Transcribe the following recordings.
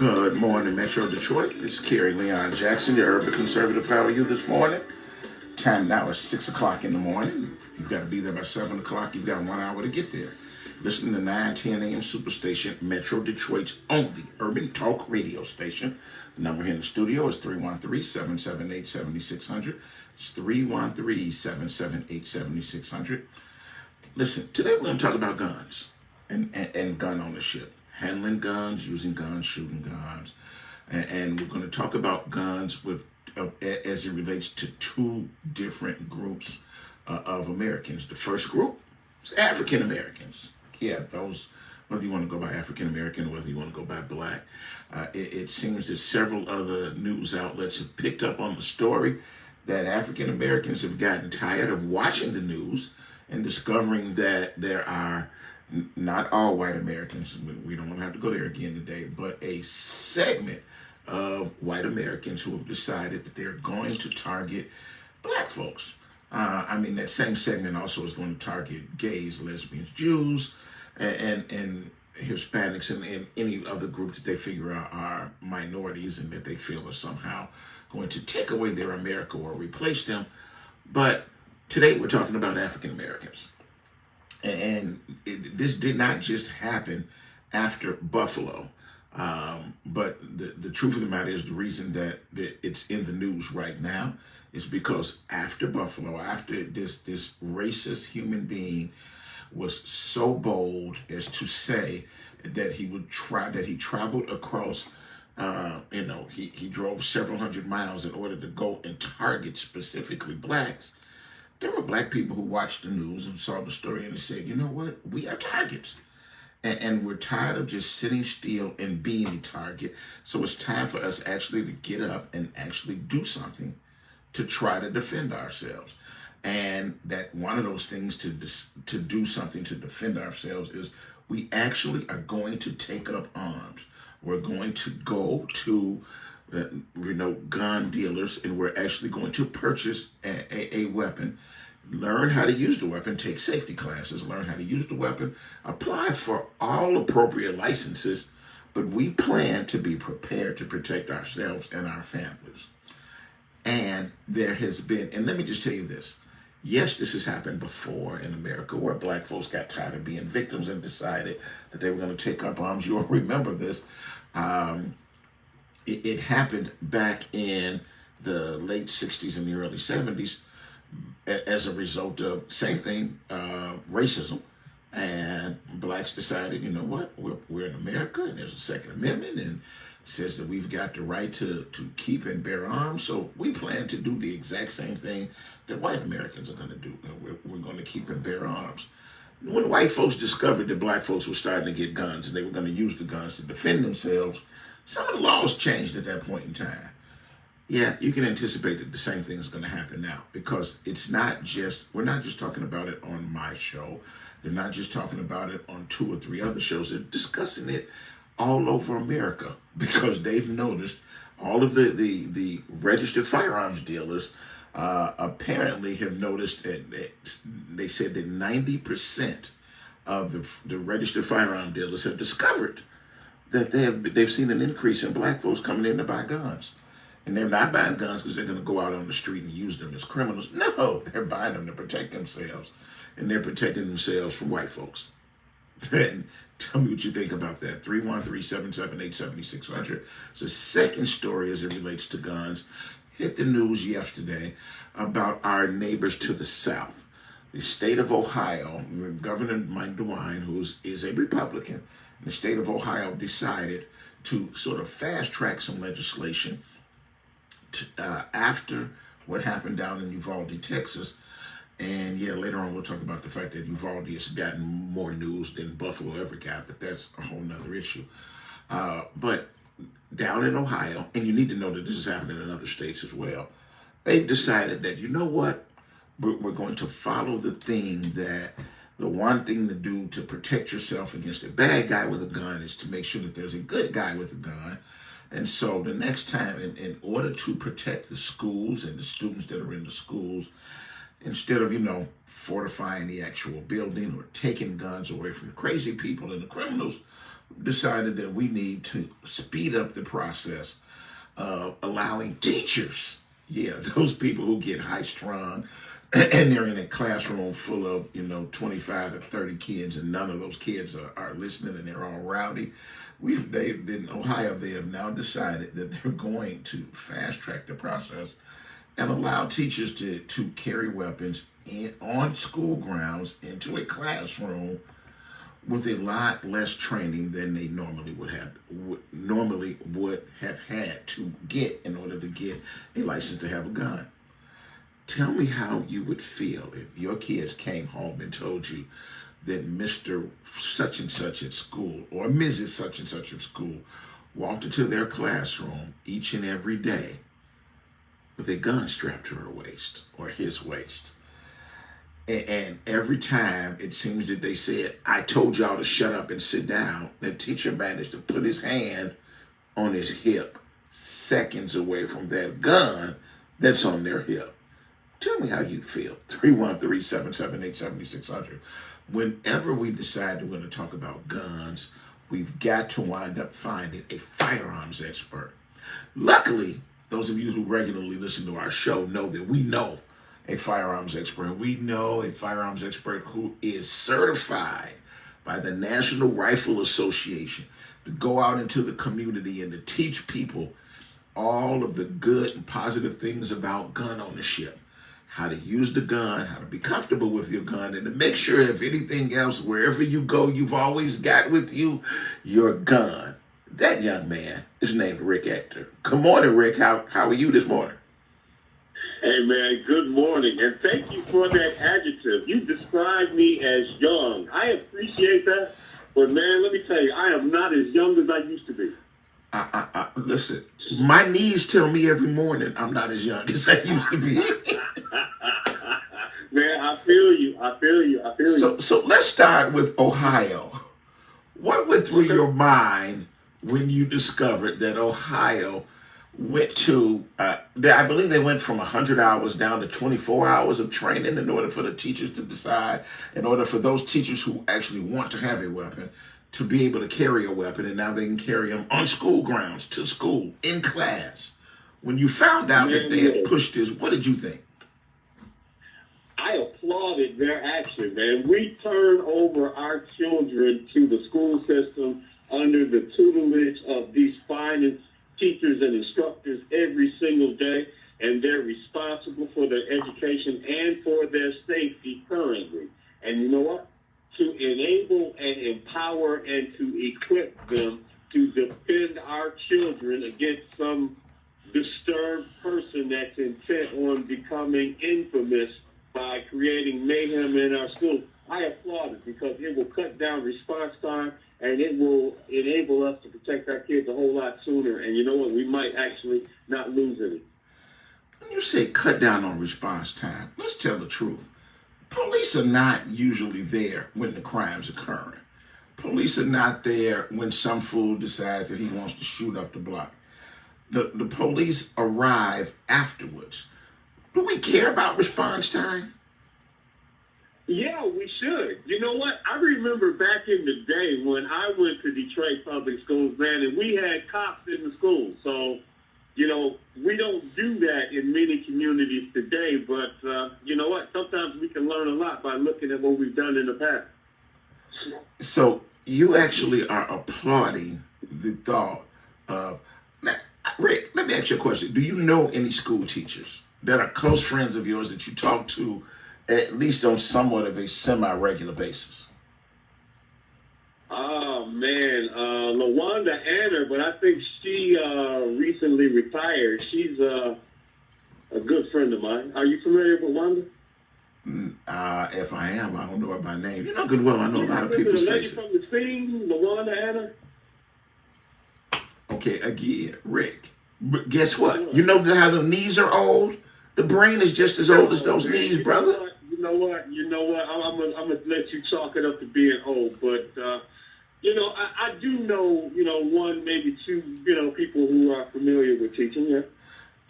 Good morning, Metro Detroit. It's Kerry Leon Jackson, your urban conservative. How are you this morning? Time now is 6 o'clock in the morning. You've got to be there by 7 o'clock. You've got 1 hour to get there. Listening to 910 AM Superstation, Metro Detroit's only urban talk radio station. The number here in the studio is 313-778-7600. It's 313-778-7600. Listen, today we're going to talk about guns and gun ownership. Handling guns, using guns, shooting guns. And we're going to talk about guns with as it relates to two different groups of Americans. The first group is African Americans. Yeah, those, whether you want to go by African American or whether you want to go by black. It seems that several other news outlets have picked up on the story that African Americans have gotten tired of watching the news and discovering that there are not all white Americans, we don't want to have to go there again today, but a segment of white Americans who have decided that they're going to target black folks. That same segment also is going to target gays, lesbians, Jews, and Hispanics, and any other group that they figure out are minorities and that they feel are somehow going to take away their America or replace them. But today we're talking about African Americans. And this did not just happen after Buffalo. But the truth of the matter is the reason that it's in the news right now is because after Buffalo, after this racist human being was so bold as to say that he traveled across, he drove several hundred miles in order to go and target specifically blacks. There were black people who watched the news and saw the story and said, you know what, we are targets. And we're tired of just sitting still and being a target. So it's time for us actually to get up and actually do something to try to defend ourselves. And that one of those things to do something to defend ourselves is we actually are going to take up arms. We're going to go to gun dealers, and we're actually going to purchase a weapon, learn how to use the weapon, take safety classes, learn how to use the weapon, apply for all appropriate licenses, but we plan to be prepared to protect ourselves and our families. And there has been, and let me just tell you this, yes, this has happened before in America where black folks got tired of being victims and decided that they were going to take up arms. You'll remember this. It happened back in the late 60s and the early 70s as a result of, same thing, racism. And blacks decided, you know what, we're in America and there's a Second Amendment and it says that we've got the right to keep and bear arms. So we plan to do the exact same thing that white Americans are going to do. We're going to keep and bear arms. When white folks discovered that black folks were starting to get guns and they were going to use the guns to defend themselves, some of the laws changed at that point in time. Yeah, you can anticipate that the same thing is going to happen now because we're not just talking about it on my show. They're not just talking about it on 2 or 3 other shows. They're discussing it all over America because they've noticed all of the registered firearms dealers apparently have noticed that they said that 90% of the registered firearm dealers have discovered that they've seen an increase in black folks coming in to buy guns. And they're not buying guns because they're going to go out on the street and use them as criminals. No, they're buying them to protect themselves. And they're protecting themselves from white folks. And tell me what you think about that. 313-778-7600. So the second story as it relates to guns hit the news yesterday about our neighbors to the south. The state of Ohio, Governor Mike DeWine, who is a Republican, the state of Ohio decided to sort of fast track some legislation after what happened down in Uvalde, Texas. And yeah, later on we'll talk about the fact that Uvalde has gotten more news than Buffalo ever got, but that's a whole nother issue. But down in Ohio, and you need to know that this is happening in other states as well, they've decided that, you know what, we're going to follow the thing that the one thing to do to protect yourself against a bad guy with a gun is to make sure that there's a good guy with a gun. And so the next time, in order to protect the schools and the students that are in the schools, instead of, fortifying the actual building or taking guns away from the crazy people and the criminals, decided that we need to speed up the process of allowing teachers, those people who get high strung and they're in a classroom full of, 25 to 30 kids, and none of those kids are listening and they're all rowdy. In Ohio, they have now decided that they're going to fast track the process and allow teachers to carry weapons on school grounds into a classroom with a lot less training than they normally would have had to get in order to get a license to have a gun. Tell me how you would feel if your kids came home and told you that Mr. Such and Such at school or Mrs. Such and Such at school walked into their classroom each and every day with a gun strapped to her waist or his waist. And every time it seems that they said, "I told y'all to shut up and sit down," the teacher managed to put his hand on his hip seconds away from that gun that's on their hip. Tell me how you feel. 313-778-7600. Whenever we decide we're going to talk about guns, we've got to wind up finding a firearms expert. Luckily, those of you who regularly listen to our show know that we know a firearms expert. We know a firearms expert who is certified by the National Rifle Association to go out into the community and to teach people all of the good and positive things about gun ownership. How to use the gun, how to be comfortable with your gun, and to make sure, if anything else, wherever you go, you've always got with you your gun. That young man is named Rick Ector. Good morning, Rick. How are you this morning? Hey, man, good morning, and thank you for that adjective. You described me as young. I appreciate that, but, man, let me tell you, I am not as young as I used to be. Listen, my knees tell me every morning I'm not as young as I used to be. Man, I feel you. So let's start with Ohio. What went through your mind when you discovered that Ohio went to, I believe they went from 100 hours down to 24 hours of training in order for the teachers to decide, in order for those teachers who actually want to have a weapon to be able to carry a weapon, and now they can carry them on school grounds, to school, in class. When you found out that they had pushed this, what did you think? I applauded their action, man. We turn over our children to the school system under the tutelage of these fine teachers and instructors every single day, and they're responsible for their education and for their safety currently. And you know what? To enable and empower and to equip them to defend our children against some disturbed person that's intent on becoming infamous by creating mayhem in our schools. I applaud it because it will cut down response time and it will enable us to protect our kids a whole lot sooner. And you know what? We might actually not lose any. When you say cut down on response time, let's tell the truth. Police are not usually there when the crime's occurring. Police are not there when some fool decides that he wants to shoot up the block. The police arrive afterwards. Do we care about response time? Yeah, we should. You know what? I remember back in the day when I went to Detroit Public Schools, man, and we had cops in the schools. So, you know, we don't do that in many communities today, but you know what? Sometimes we can learn a lot by looking at what we've done in the past. So you actually are applauding the thought of, now, Rick, let me ask you a question. Do you know any school teachers that are close friends of yours that you talk to at least on somewhat of a semi-regular basis? Oh, man, LaWanda Anner, but I think she recently retired. She's a good friend of mine. Are you familiar with Wanda? If I am, I don't know her by name. You know good well, I know a lot of people's faces. The lady from the scene, LaWanda Anner? Okay, again, Rick, guess what? You know how the knees are old? The brain is just as old as those knees, brother. You know what? I'm gonna let you chalk it up to being old, but you know, I do know, you know, one, maybe two, you know, people who are familiar with teaching. Yeah.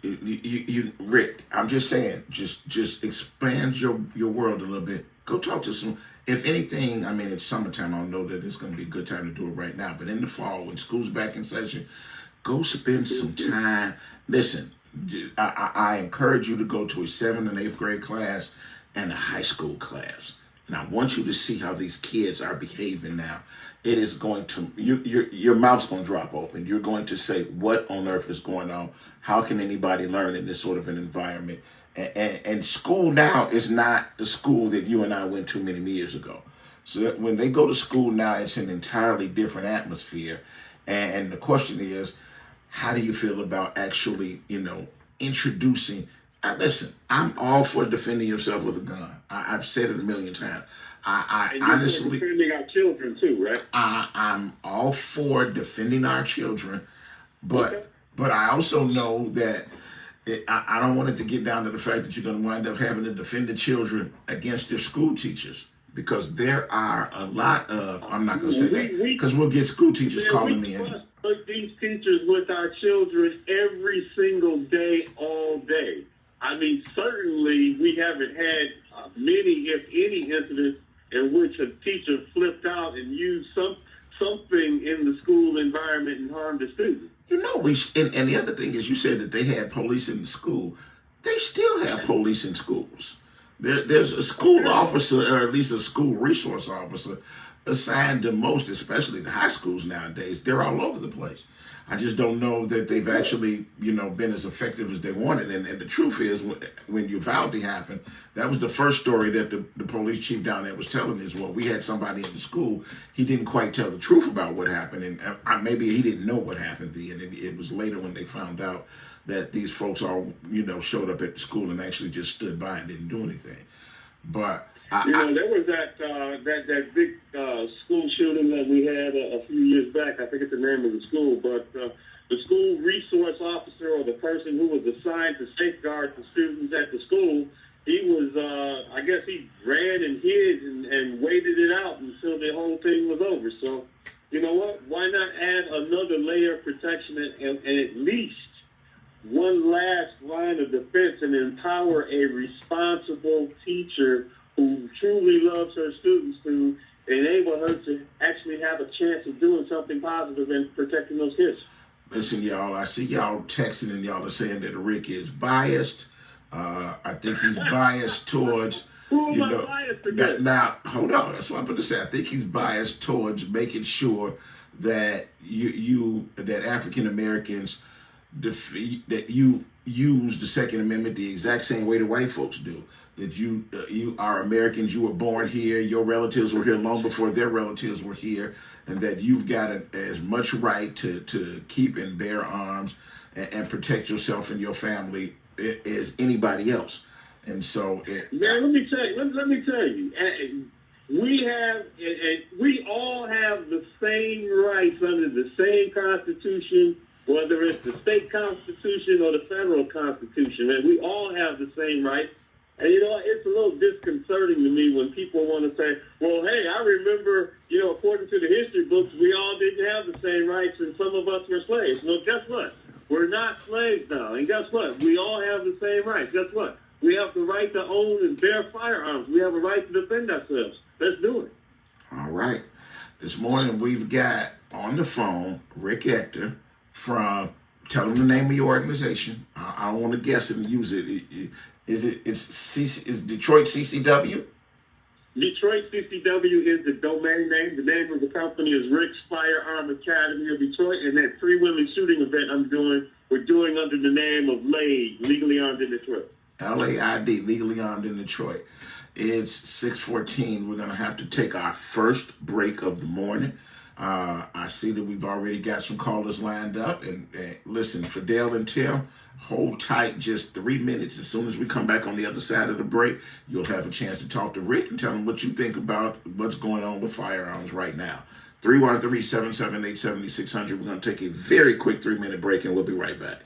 Rick, I'm just saying, just expand your world a little bit. Go talk to some. If anything, I mean, it's summertime. I don't know that it's going to be a good time to do it right now, but in the fall, when school's back in session, go spend some time. Listen, I encourage you to go to a 7th and 8th grade class and a high school class. And I want you to see how these kids are behaving now. It is going to, your mouth's going to drop open. You're going to say, what on earth is going on? How can anybody learn in this sort of an environment? And school now is not the school that you and I went to many years ago. So that when they go to school now, it's an entirely different atmosphere. And the question is, how do you feel about actually, introducing? Listen, I'm all for defending yourself with a gun. I've said it a million times. I and honestly, defending our children too, right? I'm all for defending our children, but Okay. but I also know that I don't want it to get down to the fact that you're going to wind up having to defend the children against their school teachers, because there are a lot of, I'm not going to say that because we'll get school teachers calling me in. Put these teachers with our children every single day, all day. I mean, certainly we haven't had many, if any, incidents in which a teacher flipped out and used something in the school environment and harmed a student. And the other thing is, you said that they had police in the school. They still have police in schools. There's a school officer, or at least a school resource officer, assigned to most, especially the high schools nowadays. They're all over the place. I just don't know that they've actually, been as effective as they wanted. And the truth is, when Uvalde happened, that was the first story that the police chief down there was telling us. Well, we had somebody in the school. He didn't quite tell the truth about what happened. And maybe he didn't know what happened then. And it was later when they found out that these folks all, showed up at the school and actually just stood by and didn't do anything. But there was that big school shooting that we had a few years back. I forget the name of the school, but the school resource officer, or the person who was assigned to safeguard the students at the school, he was, I guess he ran and hid and waited it out until the whole thing was over. So, you know what? Why not add another layer of protection and at least one last line of defense and empower a responsible teacher who truly loves her students to enable her to actually have a chance of doing something positive and protecting those kids. Listen, y'all, I see y'all texting and y'all are saying that Rick is biased. I think he's biased towards, Who am I biased against? Now, hold on. That's what I'm going to say. I think he's biased towards making sure that that African Americans that you use the Second Amendment the exact same way the white folks do. That you are Americans, you were born here, your relatives were here long before their relatives were here, and that you've got as much right to keep and bear arms and protect yourself and your family as anybody else. And so, let me tell you, we all have the same rights under the same Constitution, whether it's the state constitution or the federal constitution, and we all have the same rights. And, it's a little disconcerting to me when people want to say, well, hey, I remember, according to the history books, we all didn't have the same rights and some of us were slaves. Well, guess what? We're not slaves now. And guess what? We all have the same rights. Guess what? We have the right to own and bear firearms. We have a right to defend ourselves. Let's do it. All right. This morning we've got on the phone Rick Ector tell him the name of your organization. I don't want to guess it and use it. Is Detroit CCW? Detroit CCW is the domain name. The name of the company is Rick's Firearm Academy of Detroit, and that Free Women shooting event we're doing under the name of LAID, Legally Armed in Detroit. LAID, Legally Armed in Detroit. It's 6:14. We're going to have to take our first break of the morning. I see that we've already got some callers lined up. And listen, Fidel and Tim, hold tight just 3 minutes. As soon as we come back on the other side of the break, you'll have a chance to talk to Rick and tell him what you think about what's going on with firearms right now. 313-778-7600. We're going to take a very quick 3-minute break, and we'll be right back.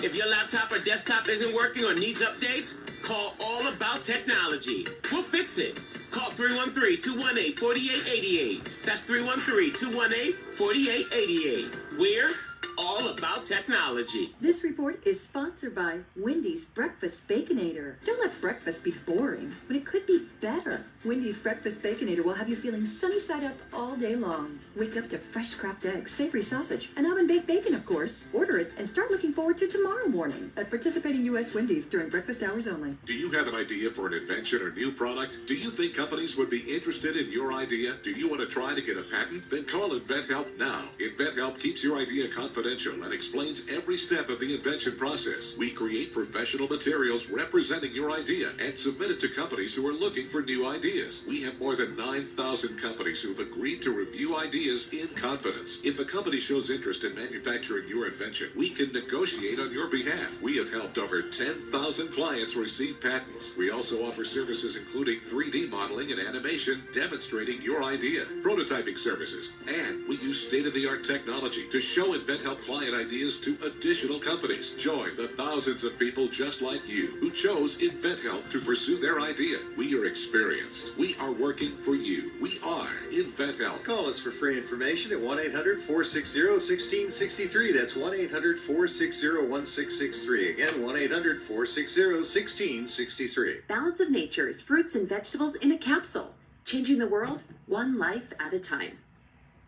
If your laptop or desktop desktop isn't working or needs updates? Call All About Technology. We'll fix it. Call 313-218-4888. That's 313-218-4888. We're all about technology. This report is sponsored by Wendy's Breakfast Baconator. Don't let breakfast be boring when it could be better. Wendy's Breakfast Baconator will have you feeling sunny side up all day long. Wake up to fresh scrapped eggs, savory sausage, and oven-baked bacon, of course. Order it and start looking forward to tomorrow morning at participating U.S. Wendy's during breakfast hours only. Do you have an idea for an invention or new product? Do you think companies would be interested in your idea? Do you want to try to get a patent? Then call InventHelp now. InventHelp keeps your idea confidential and explains every step of the invention process. We create professional materials representing your idea and submit it to companies who are looking for new ideas. We have more than 9,000 companies who have agreed to review ideas in confidence. If a company shows interest in manufacturing your invention, we can negotiate on your behalf. We have helped over 10,000 clients receive patents. We also offer services including 3D modeling and animation demonstrating your idea, prototyping services, and we use state-of-the-art technology to show InventHelp client ideas to additional companies. Join the thousands of people just like you who chose InventHelp to pursue their idea. We are experienced. We are working for you. We are InventHelp. Call us for free information at 1-800-460-1663. That's 1-800-460-1663. Again, 1-800-460-1663. Balance of Nature is fruits and vegetables in a capsule, changing the world one life at a time.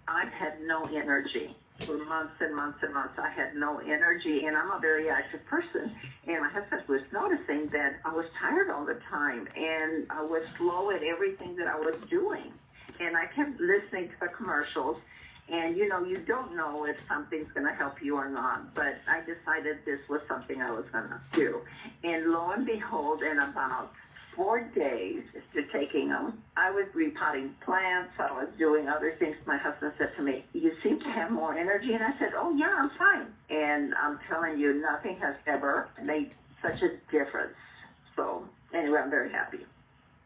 I've had no energy for months and months and months. I had no energy, and I'm a very active person. And my husband was noticing that I was tired all the time, and I was slow at everything that I was doing. And I kept listening to the commercials, and you don't know if something's going to help you or not. But I decided this was something I was going to do. And lo and behold, in about 4 days to taking them, I was repotting plants, I was doing other things. My husband said to me, "You seem to have more energy." And I said, "Oh yeah, I'm fine." And I'm telling you, nothing has ever made such a difference. So anyway, I'm very happy.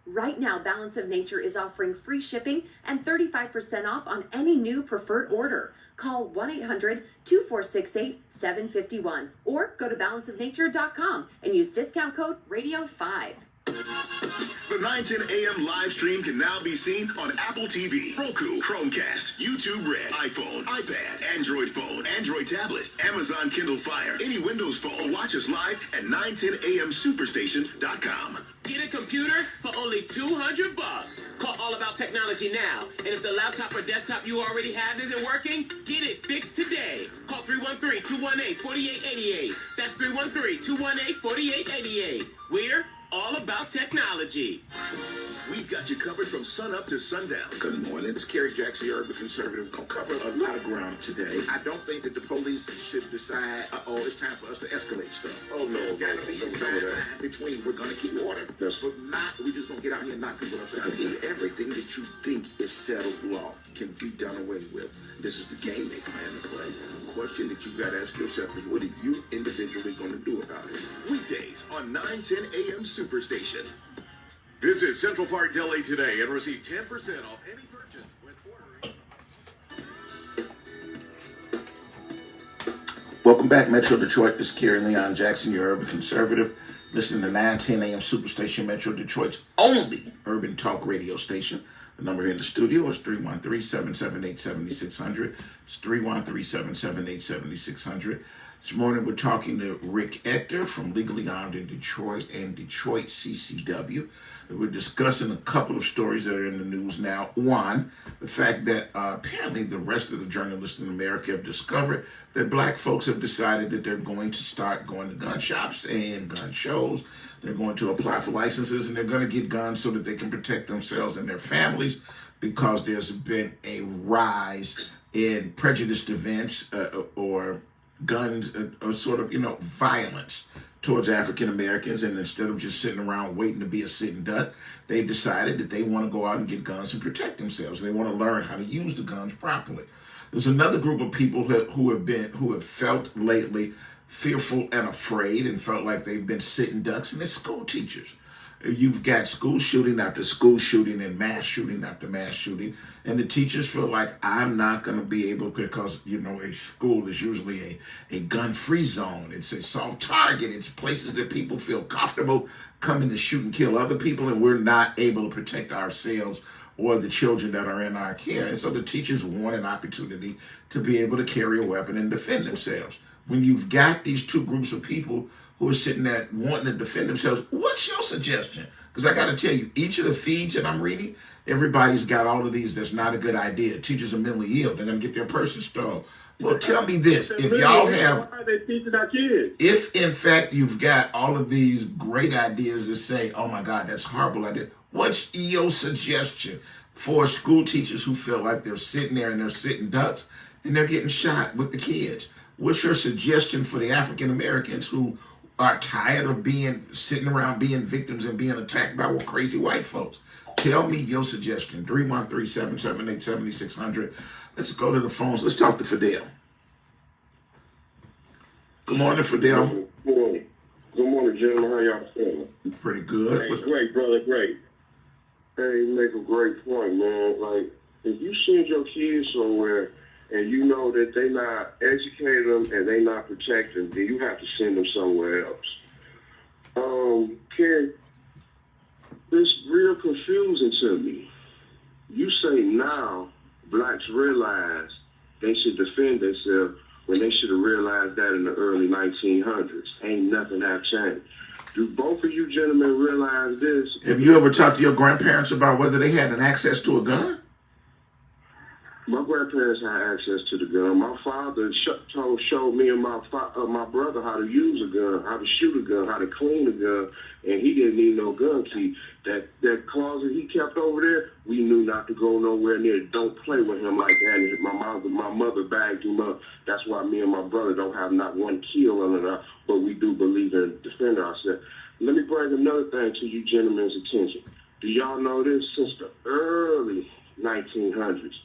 Right now, Balance of Nature is offering free shipping and 35% off on any new preferred order. Call 1-800-2468-751 or go to balanceofnature.com and use discount code RADIO5. The 910 AM live stream can now be seen on Apple TV, Roku, Chromecast, YouTube Red, iPhone, iPad, Android phone, Android tablet, Amazon Kindle Fire, any Windows phone, or watch us live at 910amsuperstation.com. Get a computer for only $200. Call All About Technology now. And if the laptop or desktop you already have isn't working, get it fixed today. Call 313-218-4888. That's 313-218-4888. We're all about technology. We've got you covered from sun up to sundown. Good morning. It's Kerry Jackson, your urban conservative. Gonna cover a lot of ground today. I don't think that the police should decide, it's time for us to escalate stuff. Oh, no. There's got to be a fine line between we're gonna keep order, but we just gonna get out here and knock people upside the head. Everything that you think is settled law can be done away with. This is the game they plan to play. The question that you gotta ask yourself is, what are you individually gonna do about it? Weekdays on 910 AM Superstation. Visit Central Park Deli today and receive 10% off any purchase when ordering. Welcome back, Metro Detroit. This is Kerry Leon Jackson, your urban conservative. Listening to 910 AM Superstation, Metro Detroit's only urban talk radio station. The number here in the studio is 313-778-7600. It's 313-778-7600. This morning we're talking to Rick Ector from Legally Armed in Detroit and Detroit CCW. We're discussing a couple of stories that are in the news now. One, the fact that apparently the rest of the journalists in America have discovered that black folks have decided that they're going to start going to gun shops and gun shows. They're going to apply for licenses and they're going to get guns so that they can protect themselves and their families, because there's been a rise in prejudiced events or guns or sort of, violence towards African Americans. And instead of just sitting around waiting to be a sitting duck, they've decided that they want to go out and get guns and protect themselves. They want to learn how to use the guns properly. There's another group of people who have felt lately fearful and afraid and felt like they've been sitting ducks, and they're school teachers. You've got school shooting after school shooting and mass shooting after mass shooting. And the teachers feel like, I'm not going to be able, because, you know, a school is usually a gun-free zone. It's a soft target. It's places that people feel comfortable coming to shoot and kill other people, and we're not able to protect ourselves or the children that are in our care. And so the teachers want an opportunity to be able to carry a weapon and defend themselves. When you've got these two groups of people who are sitting there wanting to defend themselves, what's your suggestion? Because I got to tell you, each of the feeds that I'm reading, everybody's got all of these. That's not a good idea. Teachers are mentally ill. They're going to get their purses stolen. Well, tell me this. If y'all have, why are they teaching our kids? if in fact you've got all of these great ideas that say, oh my God, that's a horrible idea, what's your suggestion for school teachers who feel like they're sitting there and they're sitting ducks and they're getting shot with the kids? What's your suggestion for the African Americans who are tired of sitting around being victims and being attacked by crazy white folks? Tell me your suggestion. 313-778-7600. Let's go to the phones. Let's talk to Fidel. Good morning, Fidel. Good morning. Good morning, gentlemen. How y'all feeling? Pretty good. Hey, great, brother, great. Hey, you make a great point, man. Like, if you send your kids somewhere and you know that they not educating them and they not protecting, then you have to send them somewhere else. Ken, it's real confusing to me. You say now blacks realize they should defend themselves when they should have realized that in the early 1900s. Ain't nothing have changed. Do both of you gentlemen realize this? Have you ever talked to your grandparents about whether they had an access to a gun? My grandparents had access to the gun. My father showed me and my brother how to use a gun, how to shoot a gun, how to clean a gun, and he didn't need no gun key. That closet he kept over there, we knew not to go nowhere near it. Don't play with him like that. And my mother bagged him up. That's why me and my brother don't have not one kill on it, but we do believe in defend ourselves. Let me bring another thing to you gentlemen's attention. Do y'all know this? Since the early 1900s,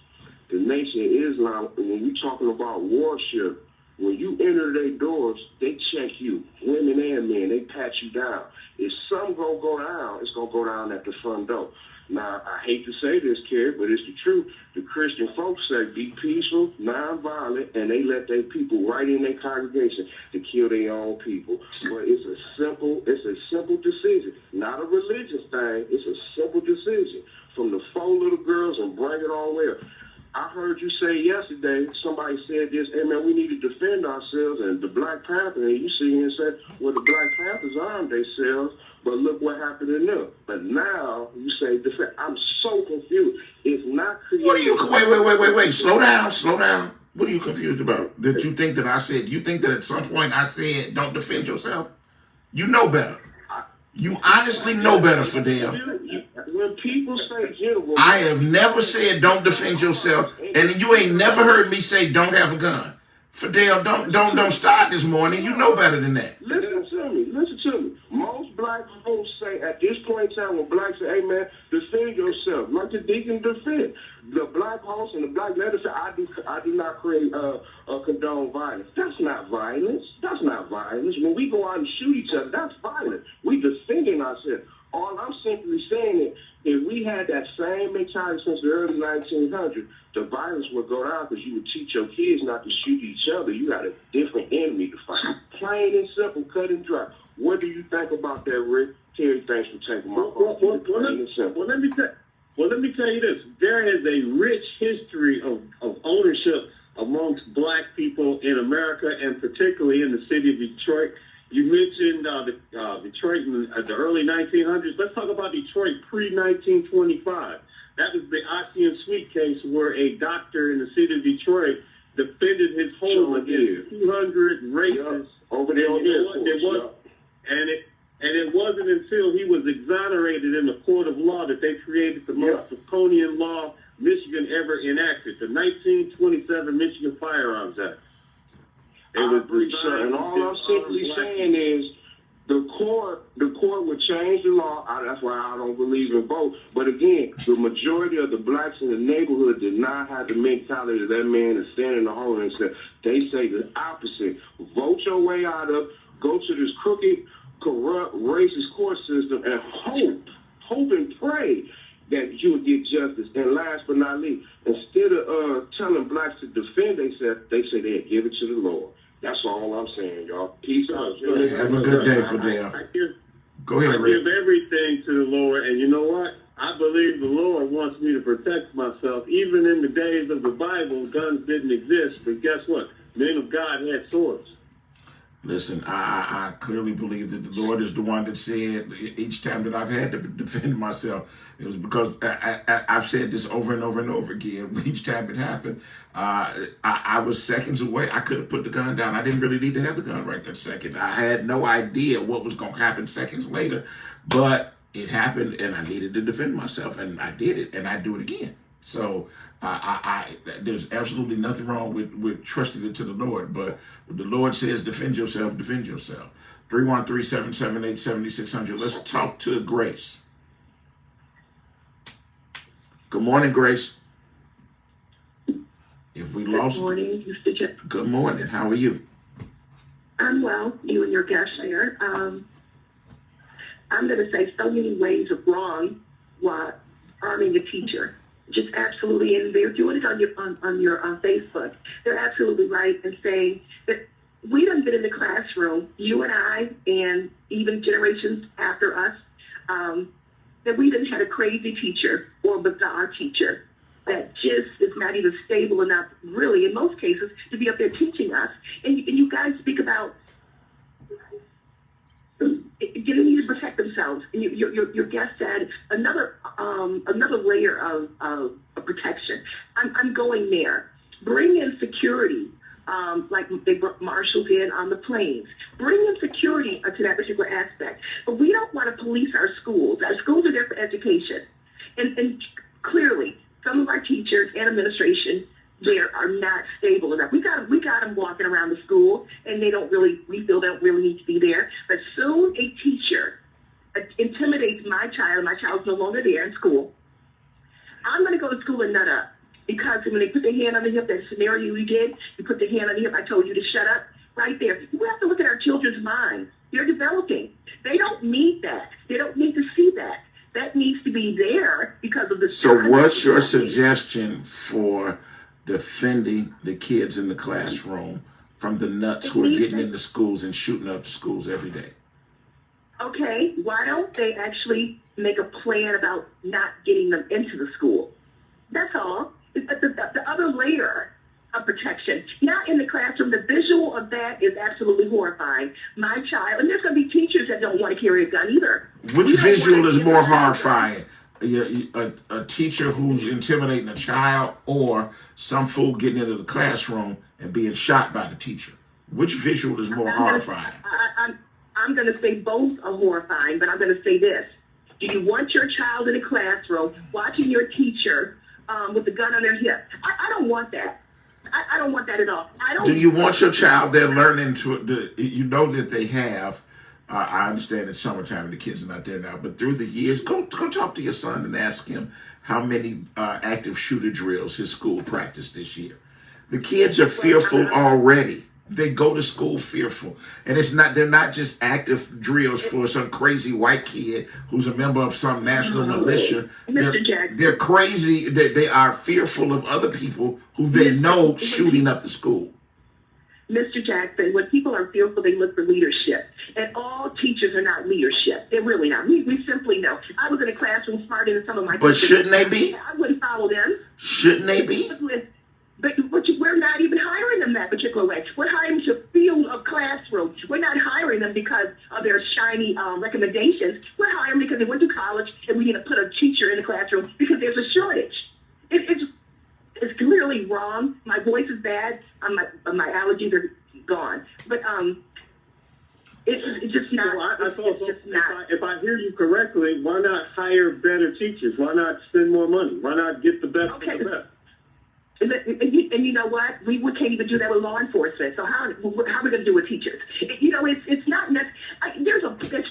the Nation of Islam, when we talking about warship, when you enter their doors, they check you, women and men. They pat you down. If something gonna go down, it's gonna go down at the front door. Now, I hate to say this, kid, but it's the truth. The Christian folks say be peaceful, non-violent, and they let their people right in their congregation to kill their own people. But it's a simple decision, not a religious thing. It's a simple decision. From the 4 little girls and bring it all the way up. I heard you say yesterday, somebody said this, hey man, we need to defend ourselves, and the Black Panther, and you see and said, well, the Black Panthers armed themselves, but look what happened to them. But now you say defend. I'm so confused. It's not creating. What are you, wait, slow down. What are you confused about? Did you think that I said, you think that at some point I said, don't defend yourself? You know better. You honestly know better, Fidel. When people say general, I have never said don't defend yourself, and you ain't never heard me say don't have a gun. Fidel, don't start this morning. You know better than that. Listen to me. Most black folks say at this point in time when blacks say, hey man, defend yourself. Like the deacon defend. The black host and the black letter say, I do not create condone violence. That's not violence. When we go out and shoot each other, that's violence. We defending ourselves. All I'm simply saying is, if we had that same mentality since the early 1900s, the violence would go down because you would teach your kids not to shoot each other. You got a different enemy to fight. Plain and simple, cut and dry. What do you think about that, Rick? Terry, thanks for taking my call. Plain and simple. Well, let me tell you this. There is a rich history of ownership amongst black people in America, and particularly in the city of Detroit. You mentioned Detroit in the early 1900s. Let's talk about Detroit pre-1925. That was the Ossian Sweet case where a doctor in the city of Detroit defended his home against 200 racists. Over there on And it wasn't until he was exonerated in the court of law that they created the most draconian law Michigan ever enacted, the 1927 Michigan Firearms Act. And all I'm simply saying is the court would change the law. That's why I don't believe in both. But again, the majority of the blacks in the neighborhood did not have the mentality that man is standing in the home and said, they say the opposite. Vote your way out of, go to this crooked, corrupt, racist court court system and hope and pray that you would get justice. And last but not least, instead of telling blacks to defend themselves, they say they'd give it to the Lord. That's all I'm saying, y'all. Peace out. Have a good day, Fidel. Go ahead, I Rick. give everything to the Lord, and you know what? I believe the Lord wants me to protect myself. Even in the days of the Bible, guns didn't exist, but guess what? Men of God had swords. Listen, I clearly believe that the Lord is the one that said each time that I've had to defend myself, it was because I've said this over and over and over again. Each time it happened, I was seconds away. I could have put the gun down. I didn't really need to have the gun right that second. I had no idea what was going to happen seconds later, but it happened and I needed to defend myself, and I did it, and I do it again. So there's absolutely nothing wrong with trusting it to the Lord, but when the Lord says defend yourself, defend yourself. 313-778-7600. Let's talk to Grace. Good morning, Grace. If we lost. Good morning, Mr. Jeff. Good morning. How are you? I'm well. You and your guest there. I'm going to say so many ways of wrong while arming a teacher. Just absolutely, and they're doing it on your Facebook. They're absolutely right in saying that we done been in the classroom, you and I, and even generations after us, that we done had a crazy teacher or bizarre teacher that just is not even stable enough, really, in most cases, to be up there teaching us. And you guys speak about getting need to protect themselves. And your guest said another layer of protection. I'm going there. Bring in security, like they marshaled in on the planes. Bring in security to that particular aspect. But we don't want to police our schools. Our schools are there for education. And clearly, some of our teachers and administration there are not stable enough. We got them walking around the school, and we feel they don't really need to be there. But soon a teacher intimidates my child's no longer there in school, I'm going to go to school and nut up. Because when they put their hand on the hip, that scenario we did, you put the hand on the hip, I told you to shut up, right there. We have to look at our children's minds. They're developing. They don't need that. They don't need to see that. That needs to be there because of the... So what's your suggestion for defending the kids in the classroom from the nuts who are getting into schools and shooting up the schools every day? Okay, why don't they actually make a plan about not getting them into the school? That's all. The other layer of protection, not in the classroom, the visual of that is absolutely horrifying. My child, and there's going to be teachers that don't want to carry a gun either. Which visual is more horrifying? A teacher who's intimidating a child, or some fool getting into the classroom and being shot by the teacher? Which visual is more horrifying? I'm going to say both are horrifying, but I'm going to say this. Do you want your child in a classroom watching your teacher with the gun on their hip? I don't want that. I don't want that at all. Do you want your child there learning you know that they have, I understand it's summertime and the kids are not there now, but through the years, go talk to your son and ask him how many active shooter drills his school practiced this year. The kids are fearful already. They go to school fearful. And they're not just active drills for some crazy white kid who's a member of some national militia. They're crazy. They are fearful of other people who they know shooting up the school. Mr. Jackson, when people are fearful, they look for leadership. And all teachers are not leadership. They're really not. We simply know. I was in a classroom smarter than some of my But teachers. shouldn't they be? I wouldn't follow them. Shouldn't they be? But we're not even hiring them that particular way. We're hiring to fill a classroom. We're not hiring them because of their shiny recommendations. We're hiring them because they went to college and we need to put a teacher in the classroom because there's a shortage. It's clearly wrong. My voice is bad. My allergies are gone. But it's just not. If I hear you correctly, why not hire better teachers? Why not spend more money? Why not get the best of the best? And you know what? We can't even do that with law enforcement. So how are we going to do with teachers? It's not there's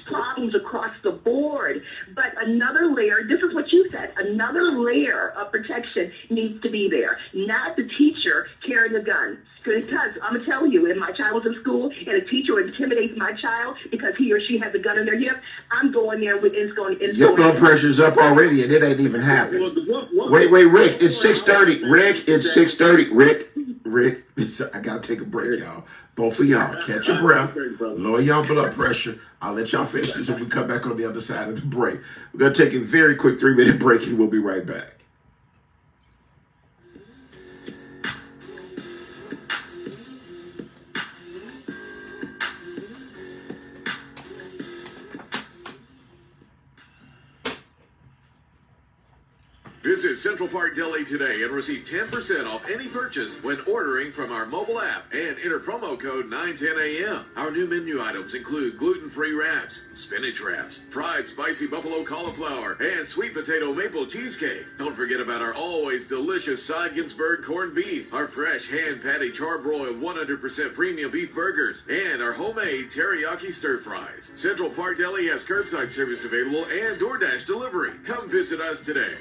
problems across the board. But another layer, this is what you said, another layer of protection needs to be there. Not the teacher carrying a gun. Because I'm going to tell you, if my child was in school and a teacher intimidates my child because he or she has a gun in their hip, I'm going there with it's going. Your blood pressure's up already, and it ain't even happened. Wait, Rick. It's 6:30. Rick, it's 6:30. Rick. I gotta take a break, y'all. Both of y'all, catch your breath, lower y'all blood pressure. I'll let y'all finish this when we come back on the other side of the break. We're gonna take a very quick 3-minute break, and we'll be right back. Visit Central Park Deli today and receive 10% off any purchase when ordering from our mobile app and enter promo code 910AM. Our new menu items include gluten-free wraps, spinach wraps, fried spicy buffalo cauliflower, and sweet potato maple cheesecake. Don't forget about our always delicious Seiginsberg corned beef, our fresh hand-patty charbroiled 100% premium beef burgers, and our homemade teriyaki stir-fries. Central Park Deli has curbside service available and DoorDash delivery. Come visit us today.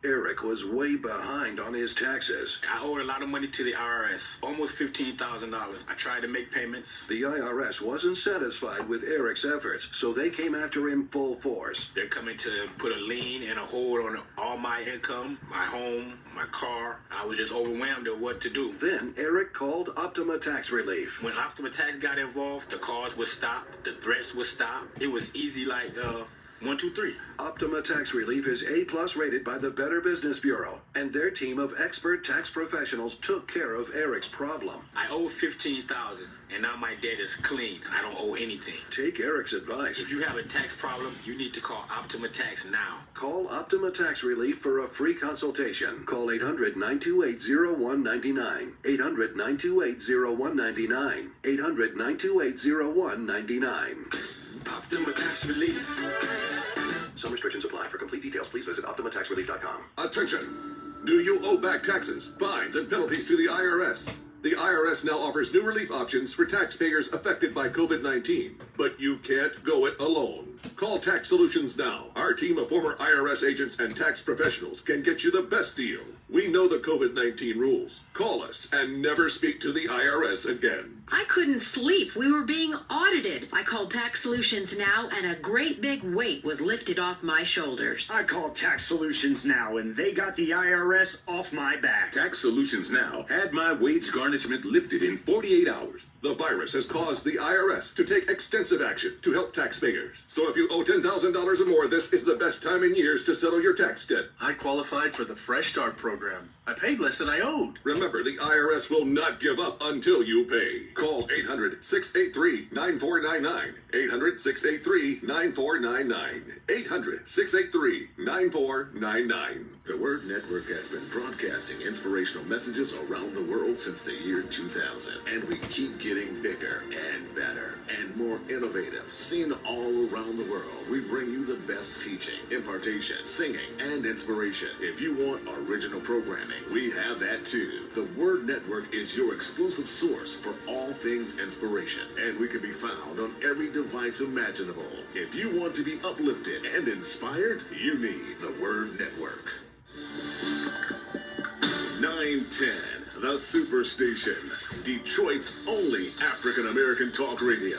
Eric was way behind on his taxes. I owed a lot of money to the IRS, almost $15,000. I tried to make payments. The IRS wasn't satisfied with Eric's efforts, so they came after him full force. They're coming to put a lien and a hold on all my income, my home, my car. I was just overwhelmed at what to do. Then Eric called Optima Tax Relief. When Optima Tax got involved, the calls would stop, the threats would stop. It was easy like 1, 2, 3. Optima Tax Relief is A+ rated by the Better Business Bureau, and their team of expert tax professionals took care of Eric's problem. I owe $15,000, and now my debt is clean. I don't owe anything. Take Eric's advice. If you have a tax problem, you need to call Optima Tax now. Call Optima Tax Relief for a free consultation. Call 800-928-0199. 800-928-0199. 800-928-0199. Optima Tax Relief. Some restrictions apply. For complete details, please visit OptimaTaxRelief.com. Attention! Do you owe back taxes, fines, and penalties to the IRS? The IRS now offers new relief options for taxpayers affected by COVID-19, but you can't go it alone. Call Tax Solutions now. Our team of former IRS agents and tax professionals can get you the best deal. We know the COVID-19 rules. Call us and never speak to the IRS again. I couldn't sleep. We were being audited. I called Tax Solutions Now, and a great big weight was lifted off my shoulders. I called Tax Solutions Now, and they got the IRS off my back. Tax Solutions Now had my wage garnishment lifted in 48 hours. The virus has caused the IRS to take extensive action to help taxpayers. So if you owe $10,000 or more, this is the best time in years to settle your tax debt. I qualified for the Fresh Start program. I paid less than I owed. Remember, the IRS will not give up until you pay. Call 800-683-9499. 800-683-9499. 800-683-9499. The Word Network has been broadcasting inspirational messages around the world since the year 2000, and we keep getting bigger and better and more innovative. Seen all around the world, we bring you the best teaching, impartation, singing, and inspiration. If you want original programming, we have that too. The Word Network is your exclusive source for all things inspiration, and we can be found on every device imaginable. If you want to be uplifted and inspired, you need the Word Network. 910, the Superstation, Detroit's only African-American talk radio.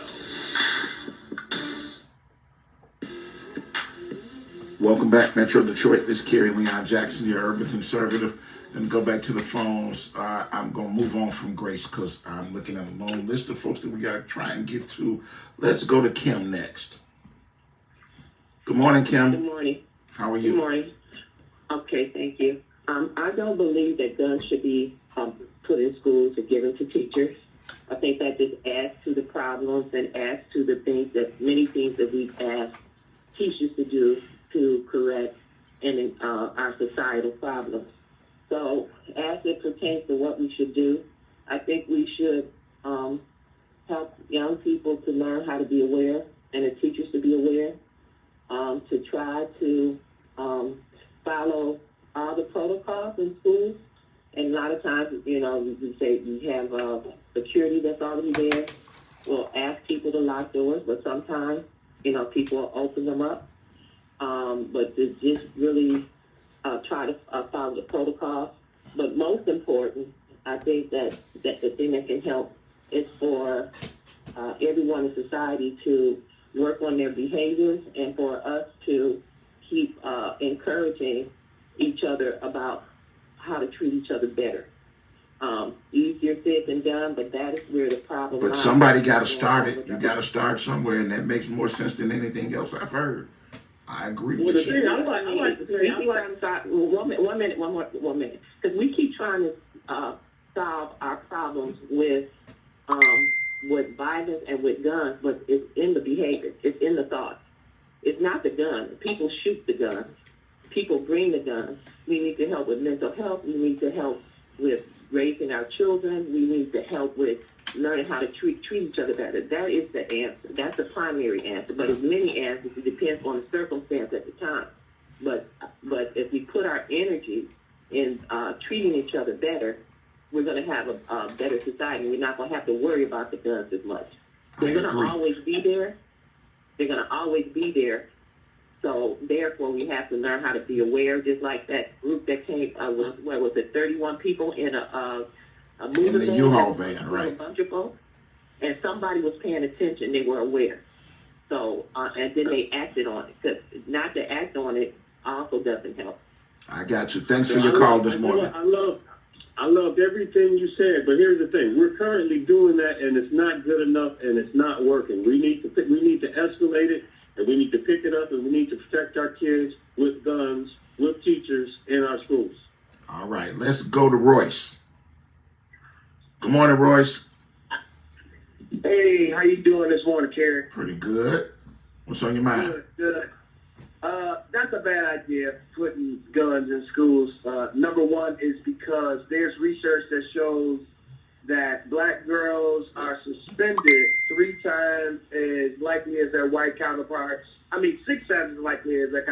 Welcome back, Metro Detroit. This is Kerry Leon Jackson, your urban conservative. And go back to the phones. I'm going to move on from Grace because I'm looking at a long list of folks that we got to try and get to. Let's go to Kim next. Good morning, Kim. Good morning. How are you? Good morning. Okay, thank you. I don't believe that guns should be put in schools or given to teachers. I think that just adds to the problems and adds to the things that many things that we've asked teachers to do to correct and our societal problems. So as it pertains to what we should do, I think we should help young people to learn how to be aware and the teachers to be aware, to try to follow all the protocols in schools. And a lot of times, you know, we say we have security that's already there. We'll ask people to lock doors, but sometimes, you know, people will open them up. But to just really try to follow the protocols. But most important, I think that the thing that can help is for everyone in society to work on their behaviors, and for us to keep encouraging each other about how to treat each other better. Easier said than done, but that is where the problem But lies. somebody got to start it. You got to start somewhere, and that makes more sense than anything else I've heard. I agree Well, with the you. thing I like to say, one minute, because we keep trying to solve our problems with violence and with guns, but it's in the behavior, it's in the thoughts. It's not the gun. People shoot the guns. People bring the guns. We need to help with mental health. We need to help with raising our children. We need to help with learning how to treat each other better. That is the answer. That's the primary answer. But there's many answers. It depends on the circumstance at the time. But if we put our energy in treating each other better, we're going to have a better society. We're not going to have to worry about the guns as much. They're going to always be there. They're going to always be there. So therefore, we have to learn how to be aware, just like that group that came, what was it, 31 people in a moving In the van, U-Haul van, right. a bunch of folks, and somebody was paying attention. They were aware. So, and then they acted on it. Because not to act on it also doesn't help. I got you. Thanks for your call this morning. I loved everything you said, but here's the thing: we're currently doing that, and it's not good enough, and it's not working. We need to escalate it, and we need to pick it up, and we need to protect our kids with guns, with teachers in our schools. All right, let's go to Royce. Good morning, Royce. Hey, how you doing this morning, Kerry? Pretty good. What's on your mind? Good. That's a bad idea, putting guns in schools. Number one is because there's research that shows that black girls are suspended 3 times as likely as their white counterparts. 6 times as likely as their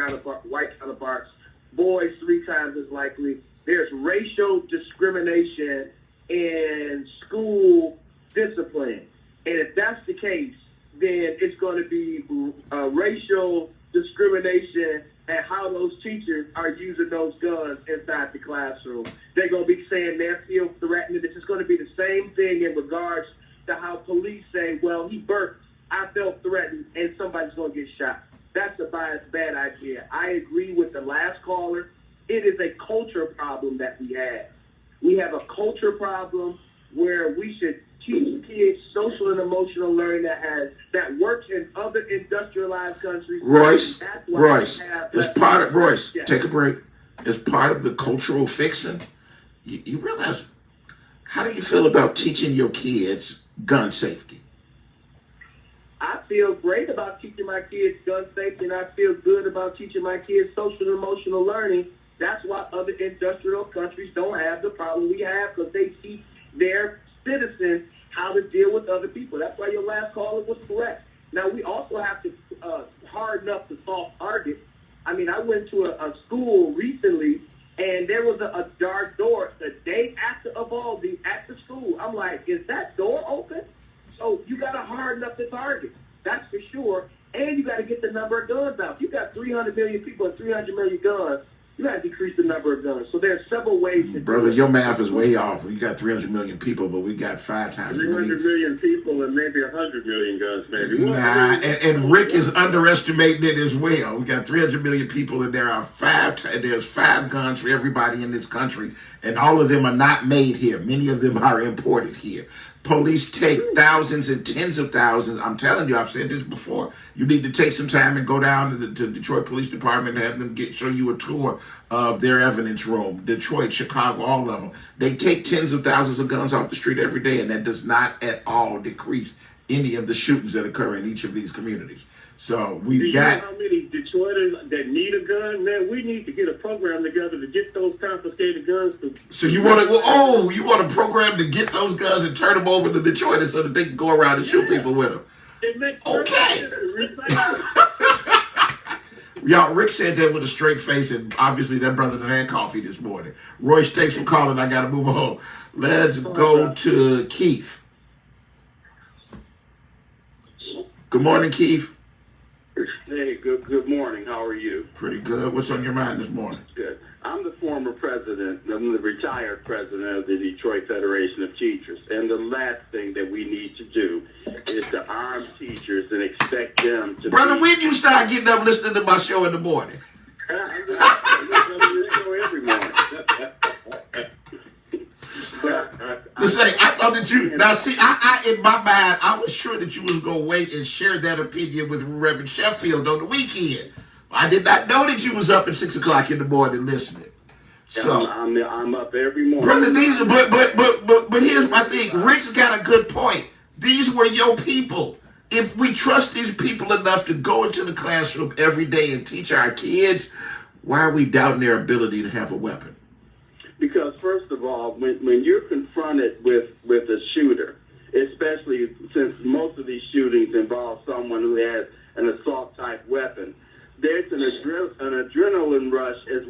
white counterparts. Boys 3 times as likely. There's racial discrimination in school discipline. And if that's the case, then it's going to be racial discrimination and how those teachers are using those guns inside the classroom. They're going to be saying they feel threatened. It's just going to be the same thing in regards to how police say, well, he burped, I felt threatened, and somebody's going to get shot. That's a bad idea. I agree with the last caller. It is a culture problem that we have. We have a culture problem where we should teach kids social and emotional learning that works in other industrialized countries. Royce, Yeah. Take a break. As part of the cultural fixing, you realize, how do you feel about teaching your kids gun safety? I feel great about teaching my kids gun safety, and I feel good about teaching my kids social and emotional learning. That's why other industrial countries don't have the problem we have, because they teach their citizens how to deal with other people. That's why your last caller was correct. Now, we also have to harden up the soft target. I went to a school recently, and there was a dark door the day after Uvalde at the school. I'm like, is that door open? So you got to harden up the target. That's for sure. And you got to get the number of guns out. If you got 300 million people and 300 million guns, you got to decrease the number of guns. So there are several ways to Brother, your math is way off. You got 300 million people, but we got 5 times. 300 million people and maybe 100 million guns, maybe. Nah, and Rick is underestimating it as well. We got 300 million people, and there's 5 guns for everybody in this country, and all of them are not made here. Many of them are imported here. Police take thousands and tens of thousands. I'm telling you, I've said this before. You need to take some time and go down to the Detroit Police Department and have them show you a tour of their evidence room. Detroit, Chicago, all of them. They take tens of thousands of guns off the street every day, and that does not at all decrease any of the shootings that occur in each of these communities. So you know how many Detroiters that need a gun? Man, we need to get a program together to get those confiscated guns. So you want a program to get those guns and turn them over to Detroiters so that they can go around and shoot people with them? Okay. Y'all, Rick said that with a straight face, and obviously that brother done had coffee this morning. Royce, thanks for calling. I got to move on. Let's go to Keith. Good morning, Keith. Hey, Hey, good morning. How are you? Pretty good. What's on your mind this morning? Good. I'm the former president, I'm the retired president of the Detroit Federation of Teachers. And the last thing that we need to do is to arm teachers and expect them to Brother, when you start getting up listening to my show in the morning? I'm this show every morning. Listen, I thought that you, now see, I in my mind, I was sure that you was going to wait and share that opinion with Reverend Sheffield on the weekend. I did not know that you was up at 6 o'clock in the morning listening. So I'm up every morning. Brother, but here's my thing. Rick's got a good point. These were your people. If we trust these people enough to go into the classroom every day and teach our kids, why are we doubting their ability to have a weapon? Because first of all, when you're confronted with a shooter, especially since most of these shootings involve someone who has an assault type weapon, there's an adrenaline rush as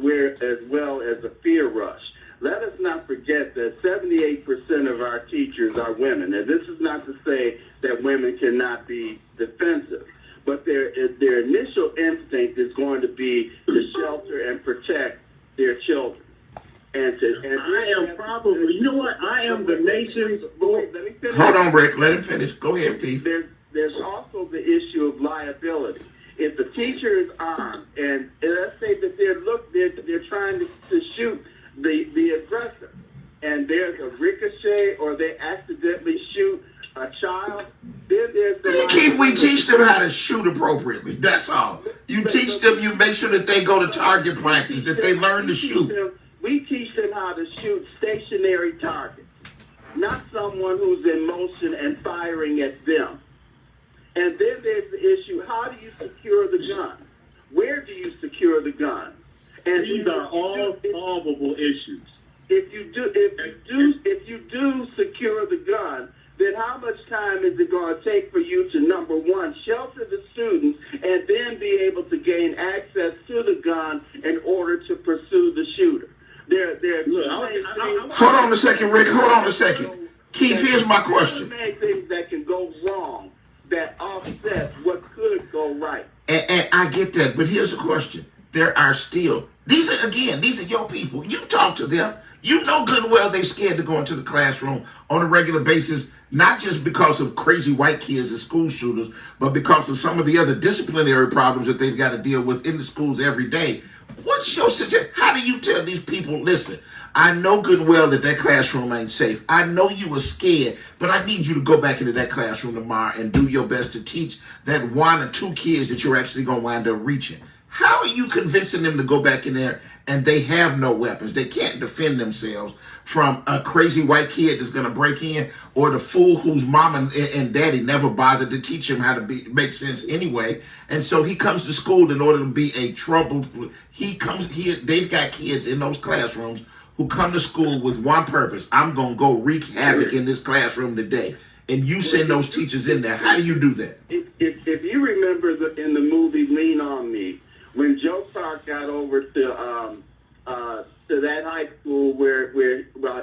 well as a fear rush. Let us not forget that 78% of our teachers are women. And this is not to say that women cannot be defensive, but their initial instinct is going to be to shelter and protect their children. And I am probably, you know what? I am the nation's. Hold on, Rick. Let him finish. Go ahead, Keith. There's also the issue of liability. If the teacher is armed, and let's say that they're trying to shoot the aggressor, and there's a ricochet, or they accidentally shoot a child, then there's the Keith, we teach them how to shoot appropriately. That's all. You teach them. You make sure that they go to target practice, that they learn to shoot. We teach them how to shoot stationary targets, not someone who's in motion and firing at them. And then there's the issue, how do you secure the gun? Where do you secure the gun? And these are all solvable issues. If you do secure the gun, then how much time is it going to take for you to, number one, shelter the students and then be able to gain access to the gun in order to pursue the shooter? Hold on a second, Rick. Hold on a second. Keith, here's my question. There are many things that can go wrong that offset what could go right. And I get that, but here's the question. There are still, these are your people. You talk to them. You know good and well they're scared to go into the classroom on a regular basis, not just because of crazy white kids and school shooters, but because of some of the other disciplinary problems that they've got to deal with in the schools every day. What's your suggestion? How do you tell these people, listen, I know good and well that classroom ain't safe. I know you were scared, but I need you to go back into that classroom tomorrow and do your best to teach that one or two kids that you're actually going to wind up reaching. How are you convincing them to go back in there and they have no weapons? They can't defend themselves from a crazy white kid that's going to break in, or the fool whose mom and daddy never bothered to teach him how to make sense anyway. And so he comes to school in order to be a trouble. They've got kids in those classrooms who come to school with one purpose. I'm going to go wreak havoc in this classroom today. And you send those teachers in there. How do you do that? If you remember in the movie Lean On Me, when Joe Clark got over to that high school where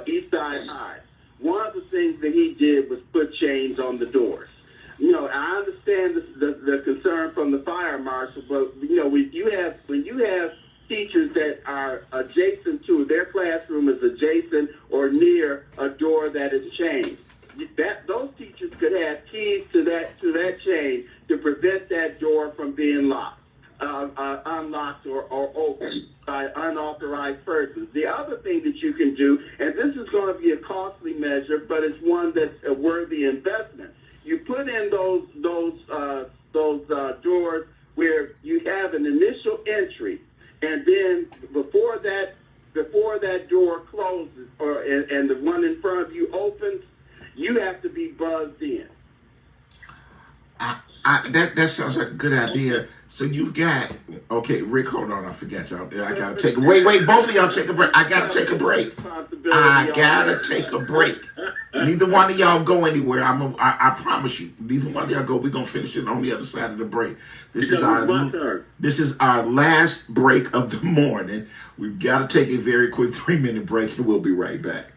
East Side High, one of the things that he did was put chains on the doors. You know, I understand the concern from the fire marshal, but you know, when you have teachers that are adjacent to their classroom is adjacent or near a door that is chained, those teachers could have keys to that chain to prevent that door from being unlocked or opened by unauthorized persons. The other thing that you can do, and this is going to be a costly measure, but it's one that's a worthy investment. You put in those doors where you have an initial entry, and then before that door closes and the one in front of you opens, you have to be buzzed in. That sounds like a good idea. So you've got, okay, Rick, hold on, I forgot y'all. I gotta take a wait, both of y'all take a break. I gotta take a break. Neither one of y'all go anywhere. I promise you. Neither one of y'all go. We're gonna finish it on the other side of the break. This is our last break of the morning. We've got to take a very quick 3-minute break, and we'll be right back.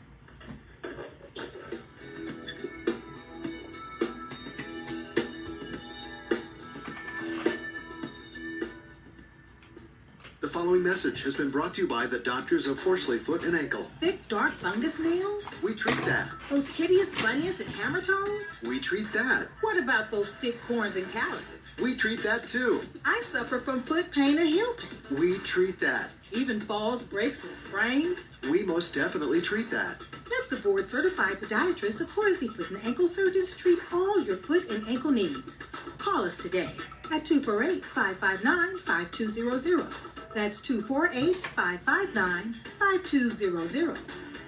The following message has been brought to you by the doctors of Horsley Foot and Ankle. Thick, dark fungus nails? We treat that. Those hideous bunions and hammer toes? We treat that. What about those thick corns and calluses? We treat that too. I suffer from foot pain and heel pain. We treat that. Even falls, breaks, and sprains? We most definitely treat that. Let the board-certified podiatrists of Horsley Foot and Ankle Surgeons treat all your foot and ankle needs. Call us today at 248-559-5200. That's 248-559-5200.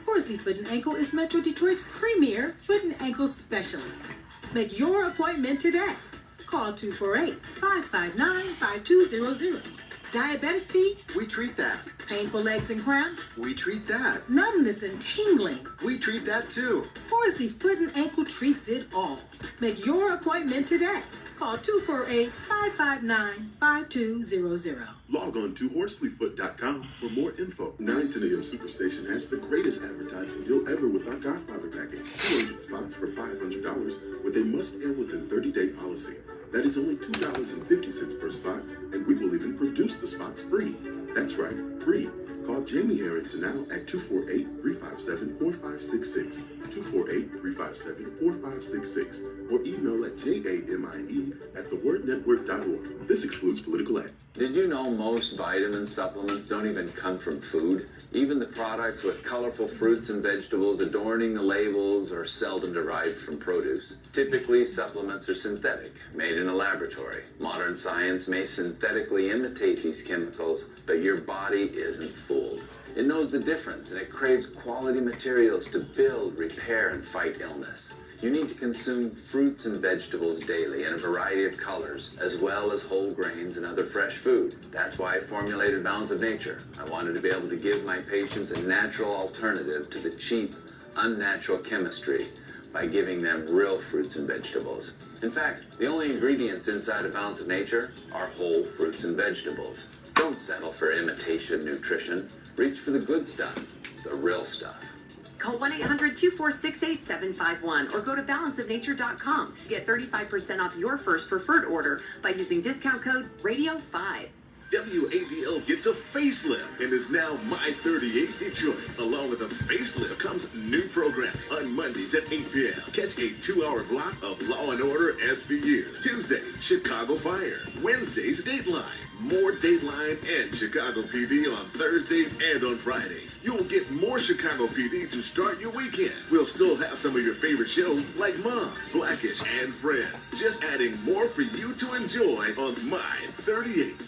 Horsley Foot and Ankle is Metro Detroit's premier foot and ankle specialist. Make your appointment today. Call 248-559-5200. Diabetic feet? We treat that. Painful legs and cramps? We treat that. Numbness and tingling? We treat that too. Horsley Foot and Ankle treats it all. Make your appointment today. Call 248-559-5200. Log on to horsleyfoot.com for more info. 910 AM Superstation has the greatest advertising deal ever with our Godfather package. 200 spots for $500 with a must-air within 30-day policy. That is only $2.50 per spot, and we will even produce the spots free. That's right, free. Call Jamie Harrington now at 248-357-4566, 248-357-4566, or email at jamie@thewordnetwork.org. This excludes political ads. Did you know most vitamin supplements don't even come from food? Even the products with colorful fruits and vegetables adorning the labels are seldom derived from produce. Typically, supplements are synthetic, made in a laboratory. Modern science may synthetically imitate these chemicals, but your body isn't fooled. It knows the difference, and it craves quality materials to build, repair, and fight illness. You need to consume fruits and vegetables daily in a variety of colors, as well as whole grains and other fresh food. That's why I formulated Balance of Nature. I wanted to be able to give my patients a natural alternative to the cheap, unnatural chemistry by giving them real fruits and vegetables. In fact, the only ingredients inside of Balance of Nature are whole fruits and vegetables. Don't settle for imitation nutrition. Reach for the good stuff, the real stuff. Call 1-800-246-8751 or go to balanceofnature.com to get 35% off your first preferred order by using discount code RADIO5. WADL gets a facelift and is now My 38 Detroit. Along with a facelift comes new programming on Mondays at 8 p.m. Catch a 2-hour block of Law and Order SVU. Tuesdays, Chicago Fire. Wednesdays, Dateline. More Dateline and Chicago PD on Thursdays and on Fridays. You'll get more Chicago PD to start your weekend. We'll still have some of your favorite shows like Mom, Blackish, and Friends. Just adding more for you to enjoy on My 38.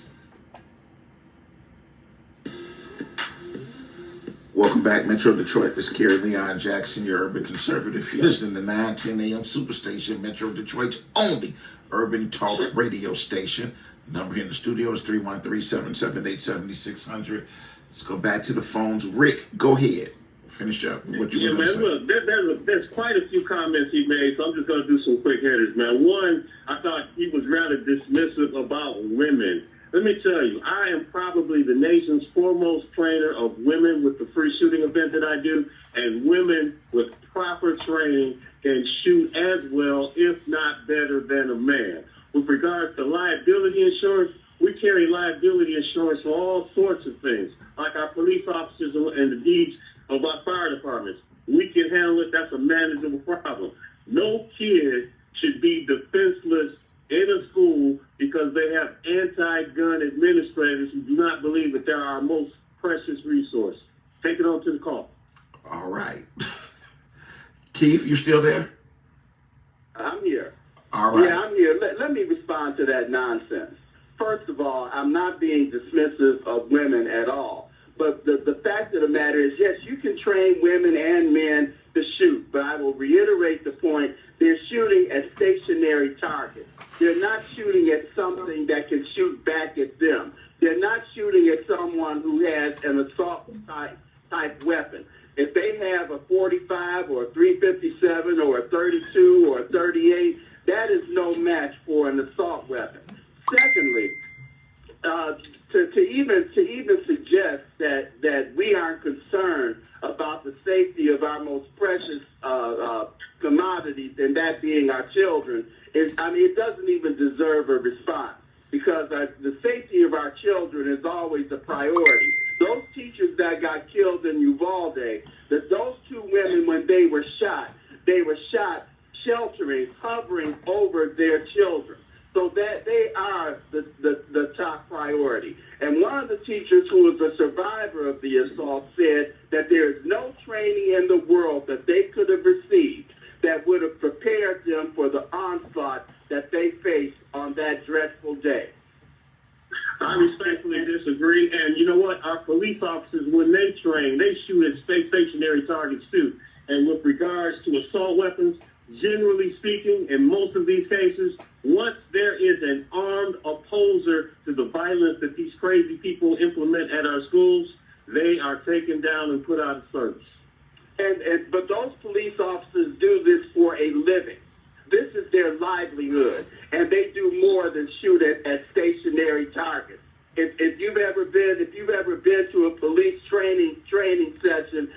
Welcome back, Metro Detroit. This is Kerry Leon Jackson, your urban conservative. You're listening to 910 AM Superstation, Metro Detroit's only urban talk radio station. The number here in the studio is 313-778-7600. Let's go back to the phones. Rick, go ahead. Finish up what you were going to say. Look, there's quite a few comments he made, so I'm just going to do some quick hitters, man. One, I thought he was rather dismissive about women. Let me tell you, I am probably the nation's foremost trainer of women with the free shooting event that I do, and women with proper training can shoot as well, if not better, than a man. With regards to liability insurance, we carry liability insurance for all sorts of things, like our police officers and the deeds of our fire departments. We can handle it. That's a manageable problem. No kid should be defenseless in a school because they have anti-gun administrators who do not believe that they're our most precious resource. Take it on to the call. All right. Keith, you still there? I'm here. All right. Yeah, I'm here. Let me respond to that nonsense. First of all, I'm not being dismissive of women at all. But the fact of the matter is, yes, you can train women and men to shoot, but I will reiterate the point. They're shooting at stationary targets. They're not shooting at something that can shoot back at them. They're not shooting at someone who has an assault type weapon. If they have a 45 or a 357 or a 32 or a 38, that is no match for an assault weapon. Secondly, to even suggest that we aren't concerned about the safety of our most precious commodities, and that being our children, it doesn't even deserve a response. because the safety of our children is always a priority. Those teachers that got killed in Uvalde, those two women, when they were shot sheltering, hovering over their children. So that they are the top priority. And one of the teachers who was a survivor of the assault said that there is no training in the world that they could have received that would have prepared them for the onslaught that they faced on that dreadful day. I respectfully disagree. And you know what? Our police officers, when they train, they shoot at stationary targets too. And with regards to assault weapons, generally speaking, in most of these cases, once there is an armed opposer to the violence that these crazy people implement at our schools, they are taken down and put out of service. But those police officers do this for a living. This is their livelihood, and they do more than shoot at stationary targets. If you've ever been to a police training session,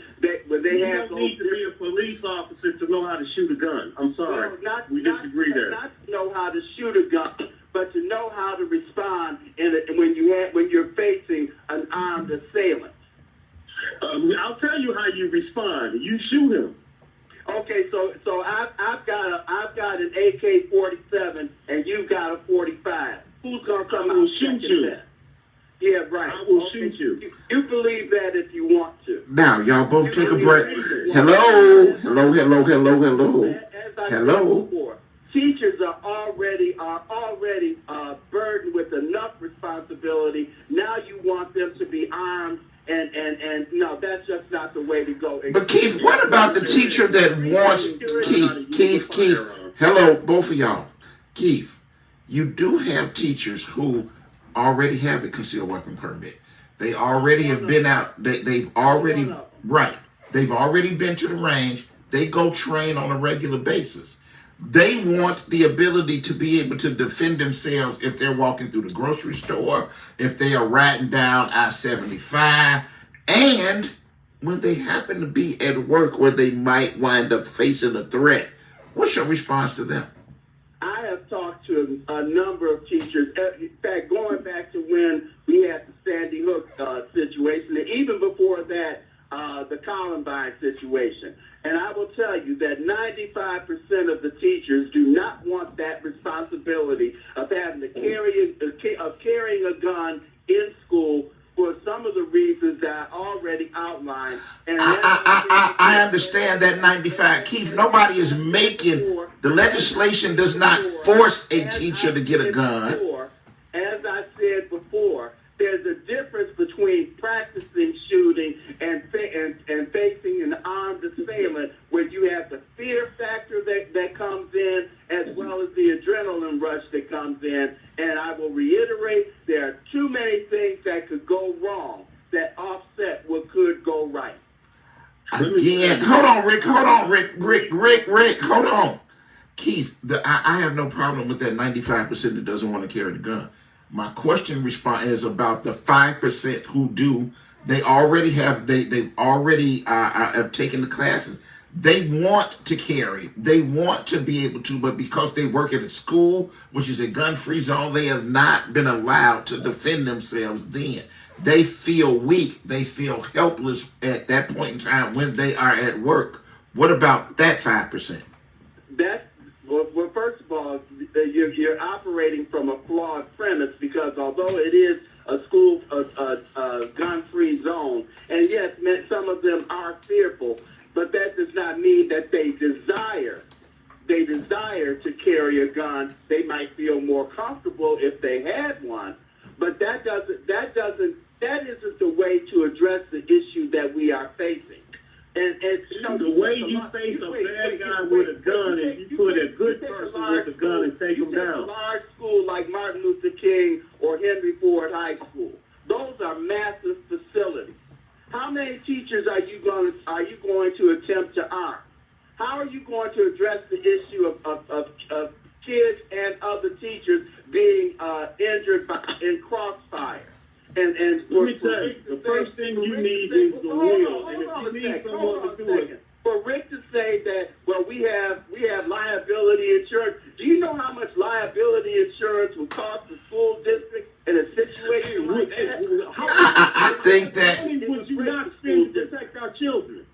when they you don't need to be a police officer to know how to shoot a gun. I'm sorry, we disagree there. Not to know how to shoot a gun, but to know how to respond when you're facing an armed assailant. I'll tell you how you respond. You shoot him. Okay, so I've got an AK-47 and you've got a 45. Who's gonna come out and shoot you? Yeah, right. I will shoot you. You believe that if you want to. Now, y'all both take a break. Hello. Teachers are already burdened with enough responsibility. Now you want them to be armed, and no, that's just not the way to go. But Keith, what about the teacher that wants Keith? Hello, both of y'all. Keith, you do have teachers who already have a concealed weapon permit. They already have been out. They've already been to the range. They go train on a regular basis. They want the ability to be able to defend themselves if they're walking through the grocery store, if they are riding down I-75, and when they happen to be at work where they might wind up facing a threat. What's your response to them? I have talked to a number of teachers. In fact, going back to when we had the Sandy Hook situation, and even before that, the Columbine situation. And I will tell you that 95% of the teachers do not want that responsibility of having to carrying a gun in school for some of the reasons that I already outlined. And I understand that 95. Keith, nobody is making, the legislation does not force a teacher to get a gun. As I said before, there's a difference between practicing shooting and facing an armed assailant, where you have the fear factor that comes in, as well as the adrenaline rush that comes in. And I will reiterate, there are too many things that could go wrong that offset what could go right. Again, hold on, Rick, hold on. Keith, I have no problem with that 95% that doesn't want to carry the gun. My question is about the 5% who do. They already have, they've already have taken the classes. They want to carry. They want to be able to, but because they work at a school, which is a gun-free zone, they have not been allowed to defend themselves then. They feel weak. They feel helpless at that point in time when they are at work. What about that 5%? Well, first of all, you're operating from a flawed premise, because although it is a school, a gun-free zone, and yes, some of them are fearful, but that does not mean that they desire to carry a gun. They might feel more comfortable if they had one, but that isn't the way to address the issue that we are facing. And the way you face a bad guy with a gun is you put a good person with a gun and take him down. A large school like Martin Luther King or Henry Ford High School, those are massive facilities. How many teachers are you going to attempt to arm? How are you going to address the issue of kids and other teachers being injured in crossfire? And let me tell you, the first thing you need is the will. And if you need someone to do it, For Rick to say that, well, we have liability insurance. Do you know how much liability insurance would cost the school district in a situation like that? I think that. How much would you not spend to protect our children?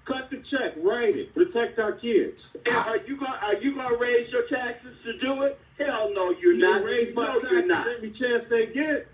Cut the check, write it, protect our kids. And are you gonna raise your taxes to do it? Hell no, you're not. You're not. Every chance they get,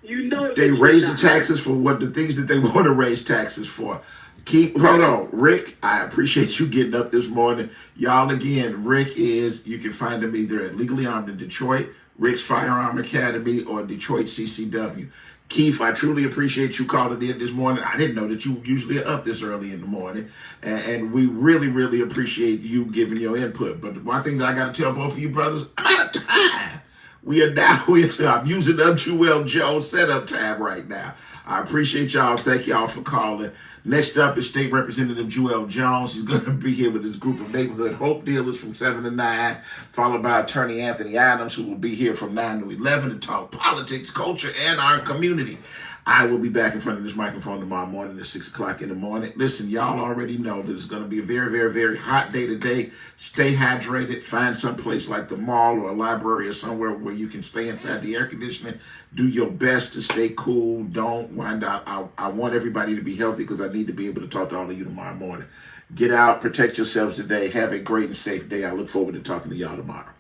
you know They raise the taxes for what the things that they want to raise taxes for. Hold on, Rick. I appreciate you getting up this morning, y'all. Again, Rick you can find him either at Legally Armed in Detroit, Rick's Firearm Academy, or Detroit CCW. Keith, I truly appreciate you calling in this morning. I didn't know that you usually are up this early in the morning, and we really, really appreciate you giving your input. But the one thing that I got to tell both of you brothers, I'm out of time. We are now I'm using the Jewel Jones setup tab right now. I appreciate y'all. Thank y'all for calling. Next up is State Representative Jewel Jones. He's going to be here with his group of neighborhood hope dealers from 7 to 9, followed by Attorney Anthony Adams, who will be here from 9 to 11 to talk politics, culture, and our community. I will be back in front of this microphone tomorrow morning at 6 o'clock in the morning. Listen, y'all already know that it's going to be a very, very, very hot day today. Stay hydrated. Find some place like the mall or a library or somewhere where you can stay inside the air conditioning. Do your best to stay cool. Don't wind out. I want everybody to be healthy because I need to be able to talk to all of you tomorrow morning. Get out. Protect yourselves today. Have a great and safe day. I look forward to talking to y'all tomorrow.